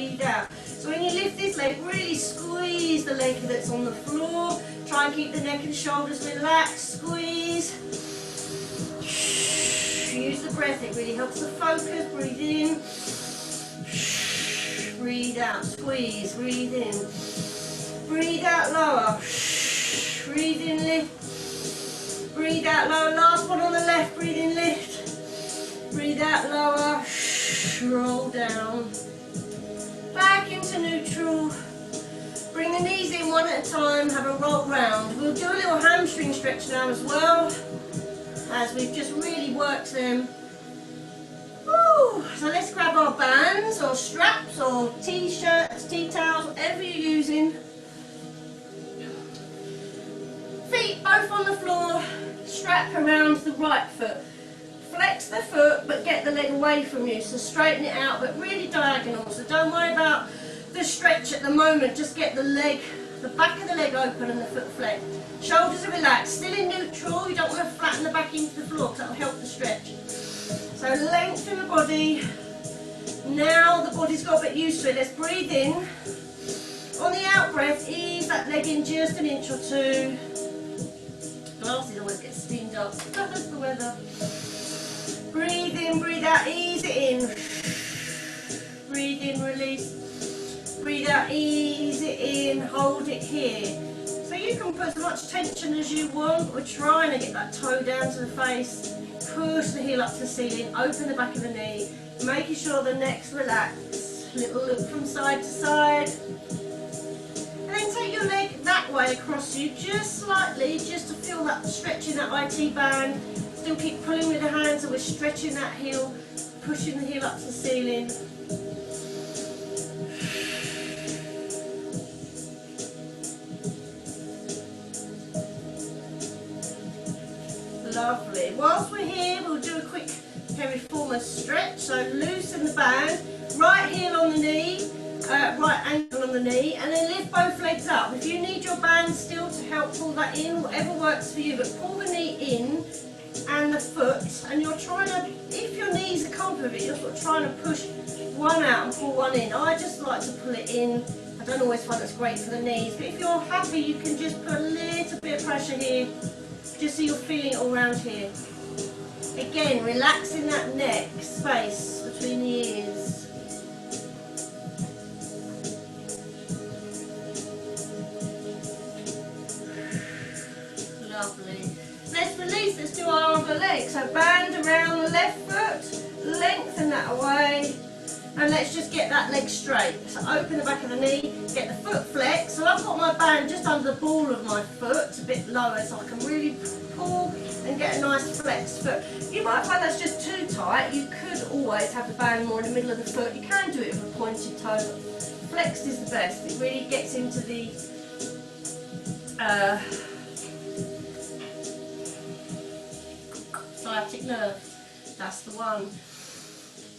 breathe out. So when you lift this leg, really squeeze the leg that's on the floor. Try and keep the neck and shoulders relaxed, squeeze. Use the breath, it really helps the focus. Breathe in, breathe out, squeeze, breathe in. Breathe out lower, breathe in, lift. Breathe out lower, last one on the left, breathe in, lift. Breathe out lower, roll down. Back into neutral. Bring the knees in one at a time, have a roll round. We'll do a little hamstring stretch now as well, as we've just really worked them. Woo. So let's grab our bands or straps or t-shirts, tea towels, whatever you're using. Feet both on the floor, strap around the right foot. Flex the foot but get the leg away from you, so straighten it out but really diagonal. So don't worry about the stretch at the moment, just get the leg, the back of the leg open and the foot flexed. Shoulders are relaxed, still in neutral, you don't want to flatten the back into the floor because that will help the stretch. So lengthen the body. Now the body's got a bit used to it, let's breathe in. On the out breath, ease that leg in just an inch or two. Glasses always get steamed up, that's the weather. Breathe in, breathe out, ease it in. Breathe in, release. Breathe out, ease it in, hold it here. So you can put as much tension as you want. We're trying to get that toe down to the face. Push the heel up to the ceiling, open the back of the knee, making sure the neck's relaxed. Little look from side to side. And then take your leg that way across you, just slightly, just to feel that stretch in that IT band. Still keep pulling with the hands, so we're stretching that heel, pushing the heel up to the ceiling. Lovely. Whilst we're here, we'll do a quick piriformis stretch. So loosen the band, right heel on the knee, right ankle on the knee, and then lift both legs up. If you need your band still to help pull that in, whatever works for you, but pull the knee in and the foot, and you're trying to, if your knees are comfortable with it, you're sort of trying to push one out and pull one in. I just like to pull it in. I don't always find that's great for the knees, but if you're happy, you can just put a little bit of pressure here, just so you're feeling it all around here. Again, relaxing that neck space between the ears. Lovely. Let's release, let's do our other leg. So band around the left foot, lengthen that away, and let's just get that leg straight. So open the back of the knee, get the foot flexed. So I've got my band just under the ball of my foot, a bit lower, so I can really pull and get a nice flexed foot. You might find that's just too tight. You could always have the band more in the middle of the foot. You can do it with a pointed toe. Flexed is the best. It really gets into the sciatic nerve. That's the one.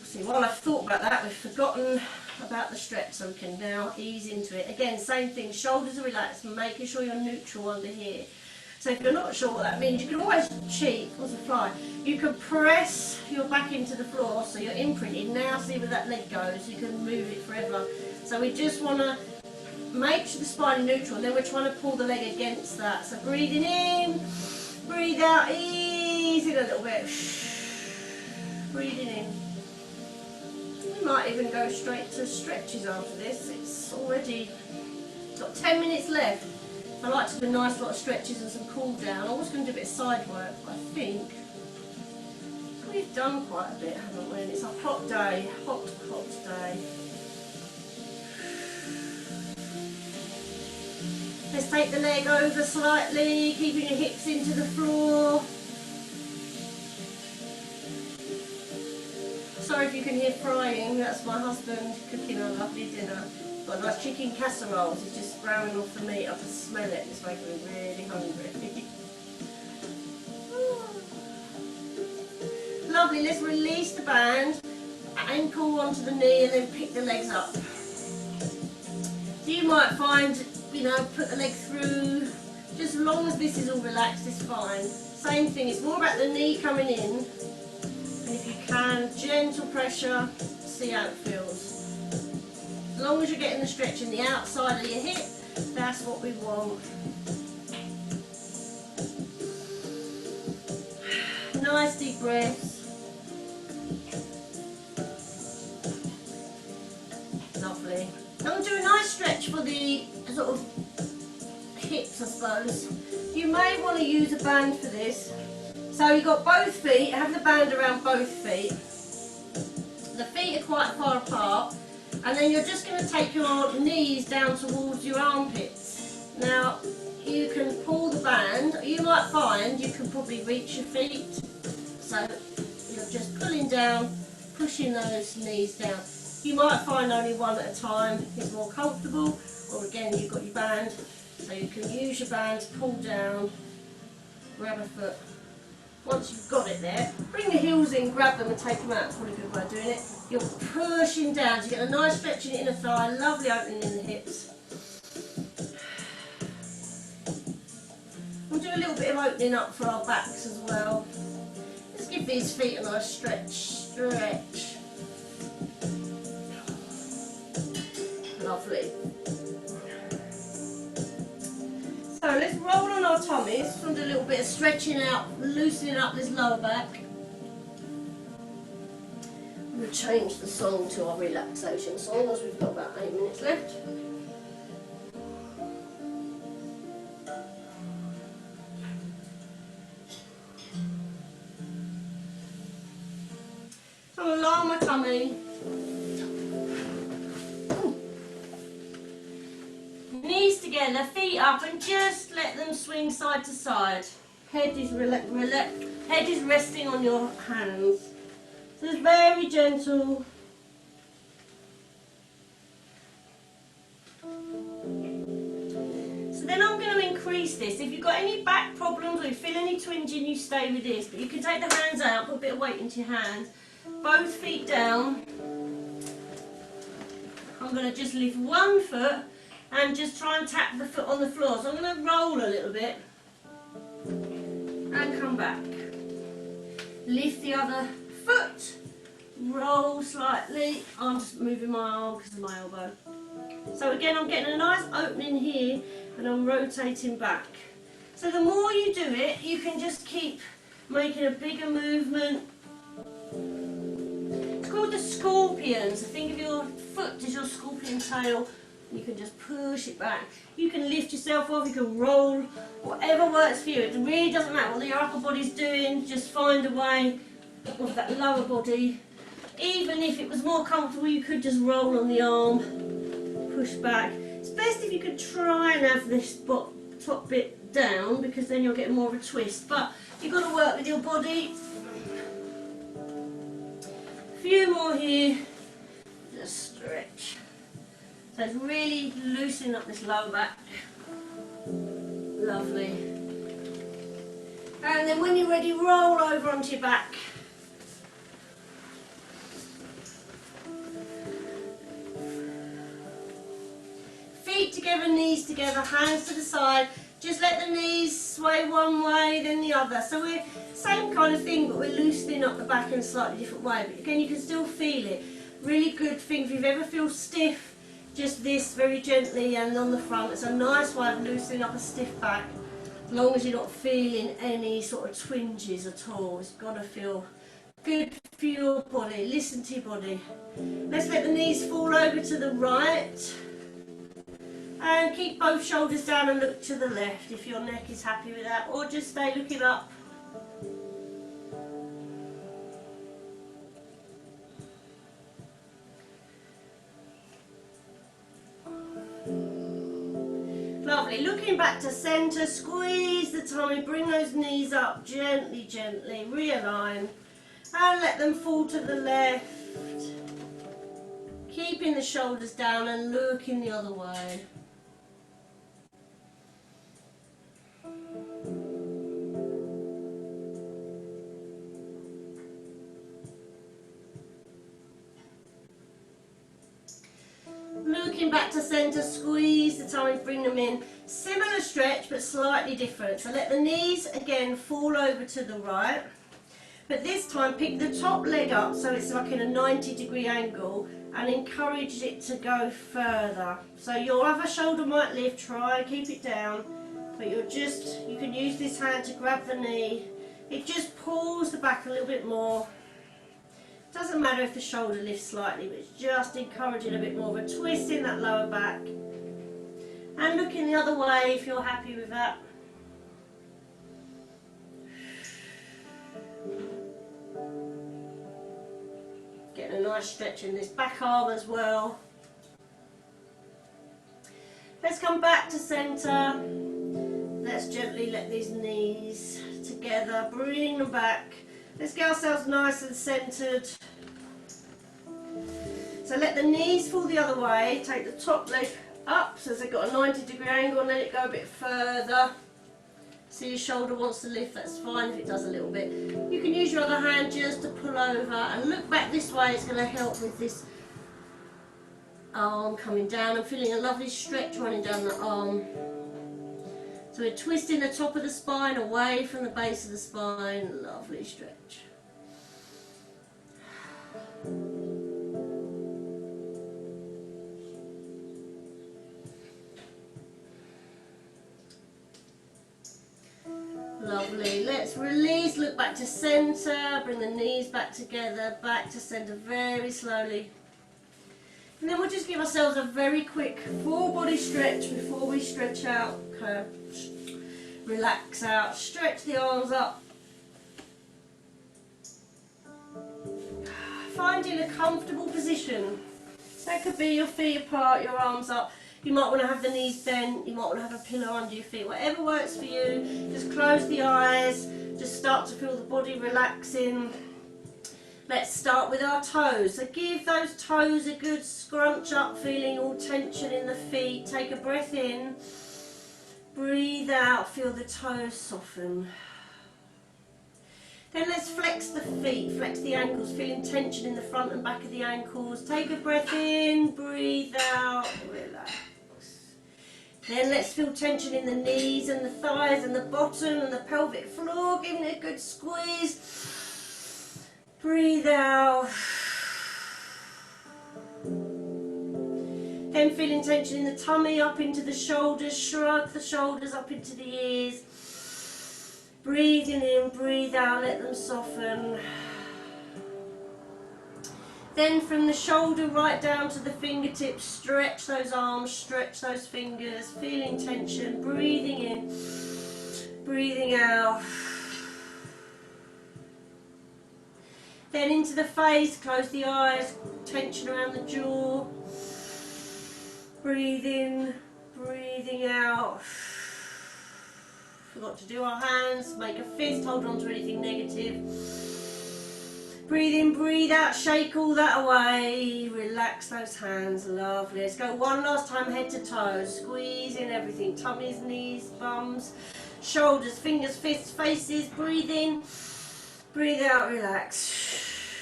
See, while I've thought about that, we've forgotten about the stretch, so we can now ease into it. Again, same thing, shoulders are relaxed, making sure you're neutral under here. So if you're not sure what that means, you can always cheat, what's a fly? You can press your back into the floor, so you're imprinted. Now see where that leg goes, you can move it forever. So we just want to make sure the spine is neutral, and then we're trying to pull the leg against that. So breathing in, breathe out, ease it a little bit. Breathing in. We might even go straight to stretches after this. It's already got 10 minutes left. I like to do a nice lot of stretches and some cool down. I was going to do a bit of side work, but I think we've done quite a bit, haven't we? And it's a hot day, hot day. Let's take the leg over slightly, keeping your hips into the floor. Sorry if you can hear frying, that's my husband cooking a lovely dinner. Got nice chicken casseroles, he's just sprouting off the meat, I can smell it, it's making me really hungry. Lovely, let's release the band, ankle onto the knee and then pick the legs up. So you might find, you know, put the leg through, just as long as this is all relaxed, it's fine. Same thing, it's more about the knee coming in. And if you can, gentle pressure, see how it feels. long as you're getting the stretch in the outside of your hip, that's what we want. Nice deep breaths. Lovely. I'm going to do a nice stretch for the sort of hips, I suppose. You may want to use a band for this. So you've got both feet, have the band around both feet. The feet are quite far apart, and then you're just going to take your knees down towards your armpits. Now, you can pull the band. You might find you can probably reach your feet. So you're just pulling down, pushing those knees down. You might find only one at a time is more comfortable, or again, you've got your band. So you can use your band to pull down, grab a foot. Once you've got it there, bring the heels in, grab them and take them out. That's probably a good way of doing it. You're pushing down, so you get a nice stretch in the inner thigh, lovely opening in the hips. We'll do a little bit of opening up for our backs as well. Let's give these feet a nice stretch. Lovely. So let's roll on our tummies, do a little bit of stretching out, loosening up this lower back. We'll change the song to our relaxation song as we've got about 8 minutes left. I'm going to lie on my tummy. Knees together, feet up, and just let them swing side to side. Head is resting on your hands. So it's very gentle. So then I'm going to increase this. If you've got any back problems or you feel any twinging, you stay with this. But you can take the hands out, put a bit of weight into your hands. Both feet down. I'm going to just lift one foot and just try and tap the foot on the floor. So I'm going to roll a little bit and come back. Lift the other foot, roll slightly. I'm just moving my arm because of my elbow. So again, I'm getting a nice opening here and I'm rotating back. So the more you do it, you can just keep making a bigger movement. It's called the scorpion. So think of your foot as your scorpion tail. You can just push it back. You can lift yourself off, you can roll, whatever works for you. It really doesn't matter what your upper body's doing, just find a way of that lower body. Even if it was more comfortable, you could just roll on the arm, push back. It's best if you could try and have this top bit down, because then you'll get more of a twist. But you've got to work with your body. A few more here, just stretch. So it's really loosening up this lower back. Lovely. And then when you're ready, roll over onto your back. Feet together, knees together, hands to the side. Just let the knees sway one way, then the other. So we're same kind of thing, but we're loosening up the back in a slightly different way. But again, you can still feel it. Really good thing if you've ever feel stiff. Just this very gently and on the front. It's a nice way of loosening up a stiff back, as long as you're not feeling any sort of twinges at all. It's got to feel good for your body. Listen to your body. Let's let the knees fall over to the right. And keep both shoulders down and look to the left if your neck is happy with that, or just stay looking up. Lovely. Looking back to centre, squeeze the tummy, bring those knees up gently, gently, realign, and let them fall to the left. Keeping the shoulders down and looking the other way. Looking back to centre, squeeze the tummy, bring them in. Similar stretch, but slightly different. So let the knees again fall over to the right. But this time pick the top leg up so it's like in a 90-degree angle and encourage it to go further. So your other shoulder might lift, try keep it down, but you can use this hand to grab the knee. It just pulls the back a little bit more. Doesn't matter if the shoulder lifts slightly, but it's just encouraging a bit more of a twist in that lower back. And looking the other way if you're happy with that. Getting a nice stretch in this back arm as well. Let's come back to centre. Let's gently let these knees together, bring them back. Let's get ourselves nice and centred. So let the knees fall the other way, take the top leg up so they've got a 90-degree angle and let it go a bit further. See your shoulder wants to lift, that's fine if it does a little bit. You can use your other hand just to pull over and look back this way. It's going to help with this arm coming down and feeling a lovely stretch running down the arm. So we're twisting the top of the spine away from the base of the spine. Lovely stretch. Lovely. Let's release, look back to centre, bring the knees back together, back to centre very slowly. And then we'll just give ourselves a very quick full body stretch before we stretch out, relax out, stretch the arms up. Finding a comfortable position. That could be your feet apart, your arms up. You might want to have the knees bent, you might want to have a pillow under your feet, whatever works for you. Just close the eyes, just start to feel the body relaxing. Let's start with our toes. So give those toes a good scrunch up, feeling all tension in the feet. Take a breath in, breathe out, feel the toes soften. Then let's flex the feet, flex the ankles, feeling tension in the front and back of the ankles. Take a breath in, breathe out, relax. Then let's feel tension in the knees and the thighs and the bottom and the pelvic floor, giving it a good squeeze. Breathe out. Then feeling tension in the tummy, up into the shoulders, shrug the shoulders up into the ears. Breathing in, breathe out, let them soften. Then from the shoulder right down to the fingertips, stretch those arms, stretch those fingers, feeling tension, breathing in, breathing out. Then into the face, close the eyes, tension around the jaw. Breathe in, breathing out. Forgot to do our hands, make a fist, hold on to anything negative. Breathe in, breathe out, shake all that away. Relax those hands, lovely. Let's go one last time, head to toes. Squeeze in everything, tummies, knees, bums, shoulders, fingers, fists, faces. Breathe in, breathe out, relax.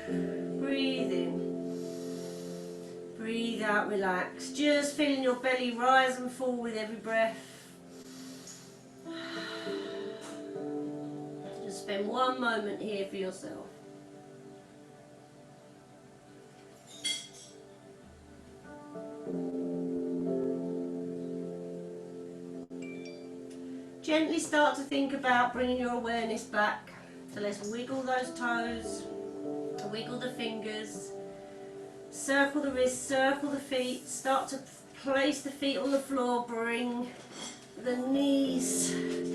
Breathe in, breathe out, relax. Just feeling your belly rise and fall with every breath. Just spend one moment here for yourself. Gently start to think about bringing your awareness back. So let's wiggle those toes, wiggle the fingers, circle the wrists, circle the feet, start to place the feet on the floor, bring the knees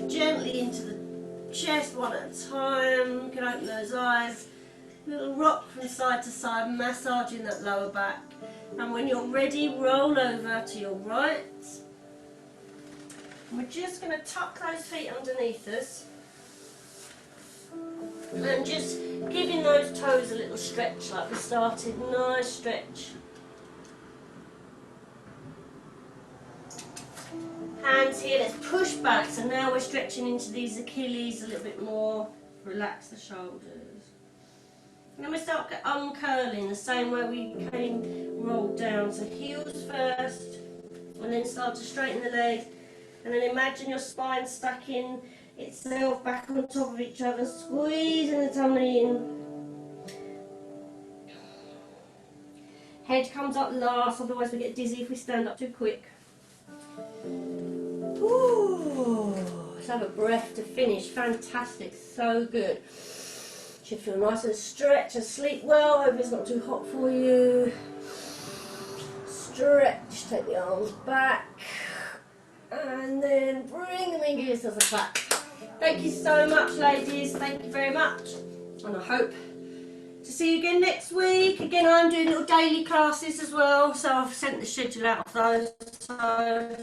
gently into the chest one at a time. You can open those eyes, little rock from side to side, massaging that lower back. And when you're ready, roll over to your right. And we're just going to tuck those feet underneath us and just giving those toes a little stretch like we started. Nice stretch. Hands here, let's push back. So now we're stretching into these Achilles a little bit more. Relax the shoulders. And then we start uncurling the same way we came rolled down. So heels first, and then start to straighten the legs. And then imagine your spine stuck in itself back on top of each other, squeezing the tummy in. Head comes up last, otherwise we get dizzy if we stand up too quick. Ooh, let's have a breath to finish. Fantastic, so good. Should feel nice and stretch and sleep well. Hope it's not too hot for you. Stretch, take the arms back, and then bring them in, give yourselves a clap. Thank you so much, ladies. Thank you very much, and I hope to see you again next week. Again, I'm doing little daily classes as well, so I've sent the schedule out of those. So